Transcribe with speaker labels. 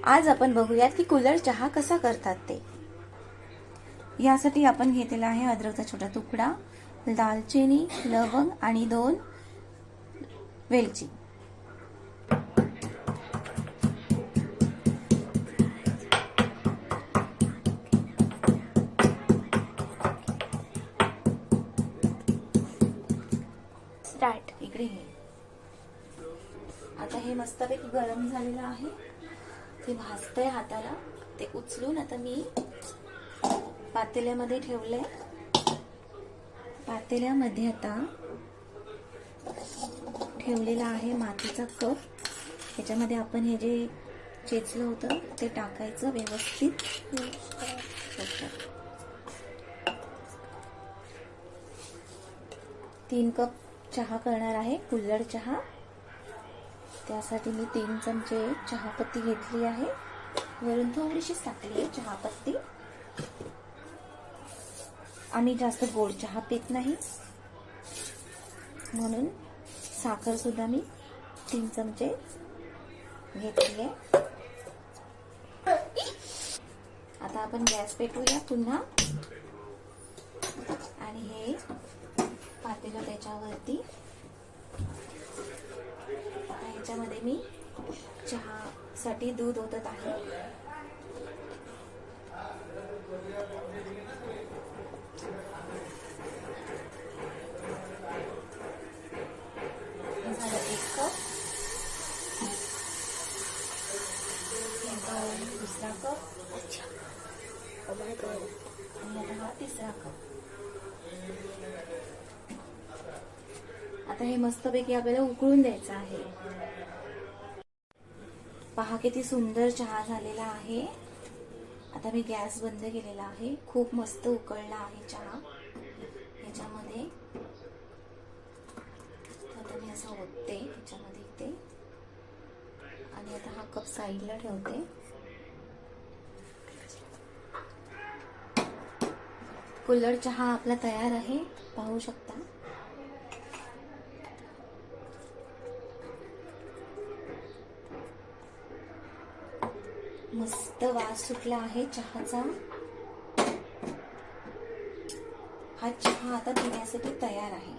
Speaker 1: आज आपण बघूयात की कुल्हड़ चहा कसा करतात ते। यासाठी आपण घेतलेला आहे अद्रकचा छोटा तुकडा, दालचिनी, लवंग आणि 2 वेलची। स्टार्ट इकडे हे आता हे मस्तपैकी गरम झालेलं आहे, ते भाजतंय हाताला। ते उचलून आता मी पातेल्यामध्ये ठेवले। पातेल्यामध्ये आता ठेवलेला आहे मातीचा कप। त्याच्यामध्ये आपण हे जे चेचलं होतं ते टाकायचं व्यवस्थित। 3 कप चहा करणार आहे, कुल्हड़ चहा। त्यासाठी मी 3 चमचे चहापत्ती घेतली आहे, वरून थोडीशी टाकली आहे चहापत्ती। आम्ही जास्त गोड चहा पित नाही, म्हणून साखर सुद्धा मी 3 चमचे घेतली आहे। आता आपण गॅस पेटवूया पुन्हा आणि हे पातेलं त्याच्यावरती। आता ह्याच्यामध्ये मी चहासाठी दूध ओतत आहे। झालं 1 कप, दुसरा कप आणि आता हा 3रा कप। आता हे मस्तपैकी आपल्याला उकळून द्यायचं आहे। पहा किती सुंदर चहा झालेला आहे। आता मी गॅस बंद केलेला आहे, खूप मस्त उकळला आहे चहा। ह्याच्यामध्ये आता मी असं ओतते ह्याच्यामध्ये ते, आणि आता हा कप साईडला ठेवते। कुल्हड़ चहा आपला तयार आहे, पाहू शकता। मस्त वास सुटला आहे चहाचा। हा चहा आता पिण्यासाठी तयार आहे।